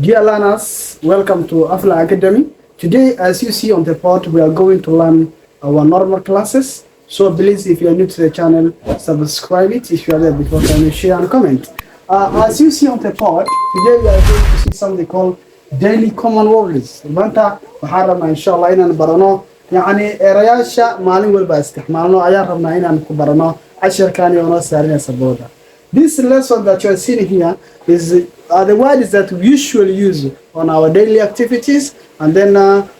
Dear learners, welcome to Aflah Academy. Today, as you see on the board, we are going to learn our normal classes. So please, if you are new to the channel, subscribe it if you are there before, and share and comment. As you see on the board, today we are going to see something called daily common words. maanta waxaan rabnaa insha Allah inaan barano erayaasha maalin walba isticmaalno ayaan rabnaa inaan ku barano casharkan iyo noo saarinaysa booda. This lesson that you are seeing here are the words that we usually use on our daily activities, and then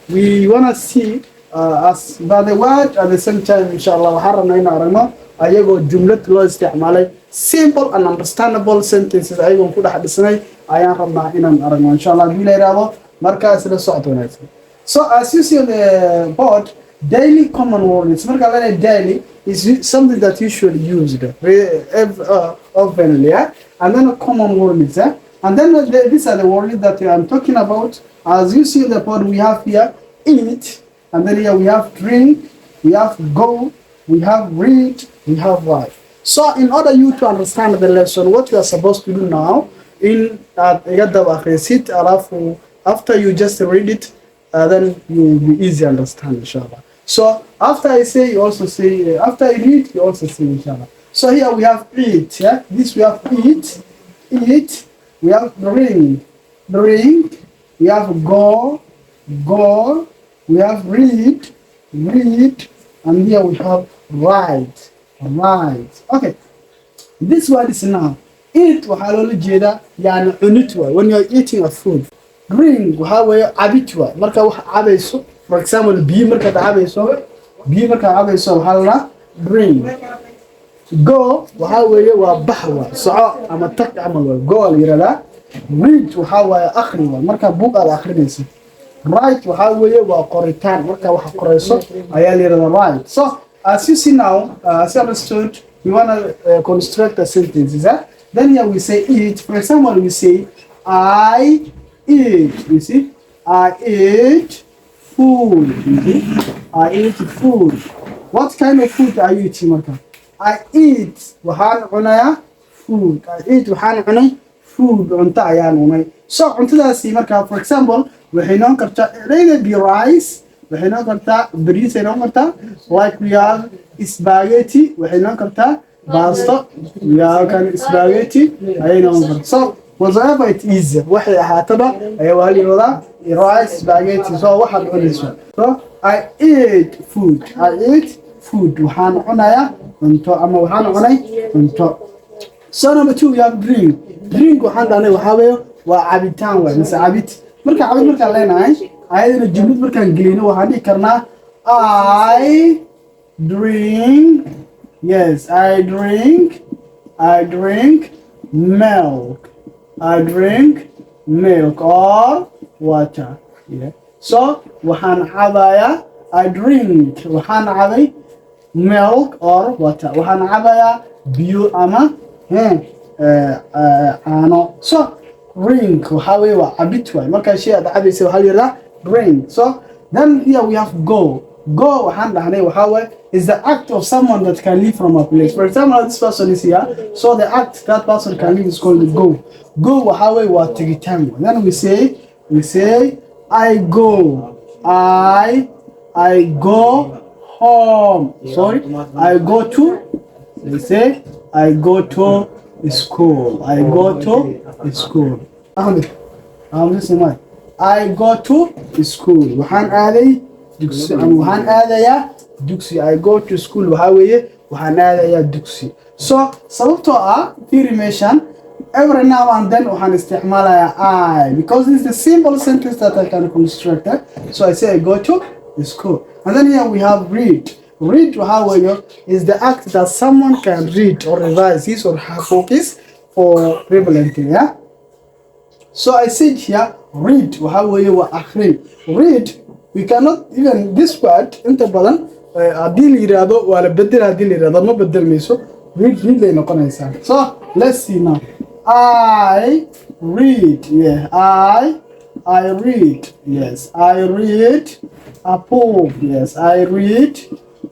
we want to see as by the word at the same time, inshallah, waxaan rabnaa inaan aragno ayagoo jumlad loo isticmaalay simple and understandable sentences ayagoo ku dhex dhisnay ayaan rabnaa inaan aragno inshallah hadii la yiraahdo markaas la socdo wanaagsan. So as you see on the board, daily common words, marka la daily is something that usually used often, yeah? And then a common words, yeah? And then these are the words that I'm talking about. As you see on the board, we have here eat, and then here we have drink, we have go, we have read, we have write. So in order you to understand the lesson, what you are supposed to do now, after you just read it, then you will be easy to understand, inshallah. So after I say, you also say, after I read, you also say, inshallah. So here we have eat, yeah? This we have eat, we have drink, we have go, we have read, and here we have write. Okay, this word is now. Eat waxaa loola jeedaa yani cunid waay when you are eating a food. Drink waxaa weeye cabid waay marka wax cabayso, for example biyo markaad cabayso waxaa la drink. Go waxaa weeye waa bax waay soco ama tag camal waay go la yiraahdaa. Read waxaa waaye akhri waay marka buug aad akhrinayso. Write waxaa weeye waa qoritaan marka wax qorayso ayaa la yiraahdaa write. So as you see now, as you understood, we want to construct a sentence. Then here we say eat. For example, we say I eat. You see, I eat food. You see, I eat food. What kind of food are you eating, Marka? I eat waxaan cunaya food. I eat waxaan cunay food. Cunta ayaan cunay. So cuntadaasi marka, for example, waxay noqon kartaa either be rice, waxay noqon kartaa bariis, ay noqon kartaa like we have spaghetti, waxay noqon kartaa pasta, we have spaghetti, ayay noqon kartaa. So whatever it is, waxay ahaataba ayaa waa la yiraahdaa rice, spaghetti. So waxaad cunayso. So I eat food. Waxaan cunaya cunto ama waxaan cunay cunto. So number 2 we have drink. Waxaan dhahnay waxaa weeye waa cabitaan waay mise cabid. Marka cabid markaan leenahay ayadana jumlad markaan gelino waxaan dhihi karnaa I drink, yes, I drink milk. I drink milk or water. Yeah. So waxaan cabayaa I drink waxaan cabay milk or water. Waxaan cabayaa biyo ama caano. So drink waxaa weeye waa cabid waay marka shay aad cabayso waxaa la yiraahdaa drink. So then here we have go. Go waxaan dhahnay waxaa weeye is the act of someone that can leave from a place. For example, this person is here, so the act that person can leave is called go. Go waxaa weeye waa tagitaan. Then we say I go home. Sorry, I go to. We say I go to school. I go to school. I go to school. waxaan aaday dugsi ama waxaan aadayaa dugsi. I go to school waxaa weeye waxaan aadayaa dugsi. So sababtoo ah fiiri meeshan every now and then waxaan isticmaalayaa I because this is the simple sentence that I can construct. So I say I go to school. And then here we have read. Read waxaa weeye is the act that someone can read or revise his or her focus for prevalently, yeah? So I said here read waxaa weeye waa akhrin. Read we cannot even this word inta badan haddii la yiraahdo waa la bedel, haddii la yiraahdo ma bedelmayso. Read lay noqonaysaa. So let's see now. I read, yeah, I read, yes, I read a book, yes, I read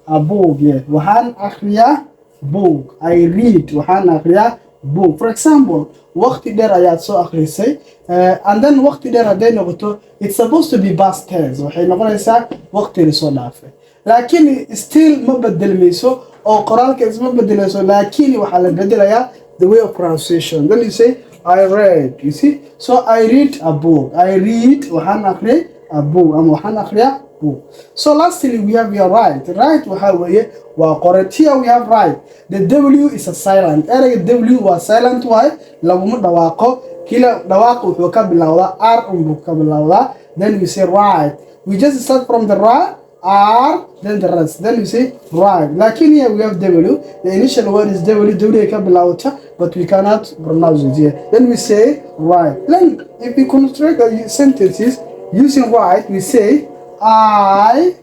a book, yeah. waxaan akhriyaa book. I read waxaan akhriyaa book. For example, waqti dheer ayaad soo akhrisay, and then waqti dheer hadday noqoto, it's supposed to be past tense. Waxay noqonaysaa waqti la soo dhaafay. Laakiin still ma bedelmayso oo qoraalka isma bedelayso, laakiin waxaa la bedelayaa the way of pronunciation. Then you say I read, you see? So I read a book. I read waxaan akhriyaa a book ama waxaan akhriyaa book. So lastly we have your right. Right waxa weeye waa qorid. Here we have right. The W is a silent. Erayga W waa silent way, laguma dhawaaqo. Kila dhawaaqo wuxuu ka bilowdaa R unbuu ka bilowdaa. Then we say right. We just start from the right, R, then the rest. Then we say right. Lakin here we have W. The initial word is W. W ka bilowda, but we cannot pronounce it here. Then we say right. Then if we construct sentences using right, we say I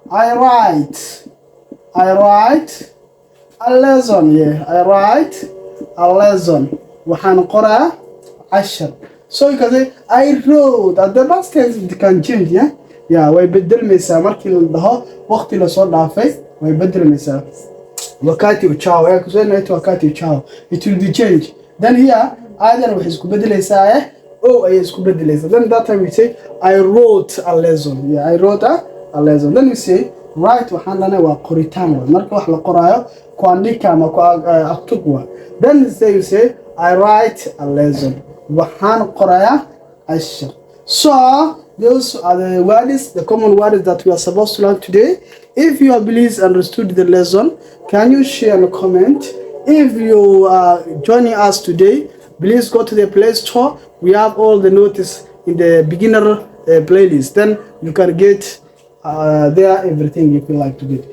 write a lesson. Yeah, I write a lesson. waxaan qoraa cashar. So you can say I wrote. At the past tense it can change, yeah? Yeah, way bedelmaysaa markii la dhaho waqti la soo dhaafay, way bedelmaysaa. Wakati uchao, wakati uchao. It will be changed. Then here either waxay isku bedelaysaa oh ayay isku bedelaysaa. Then that time we say I wrote a lesson. Yeah, I wrote a lesson. Then we say write waxaan lana waa qoritaan. Marka wax la qoraayo kuandika ama aktub. Then you say I write a lesson. waxaan qorayaa cashar. So those are the words, the common words that we are supposed to learn today. If you have please understood the lesson, can you share and comment? If you are joining us today, please go to the Play Store. We have all the notice in the beginner playlist. Then you can get there everything if you like to get.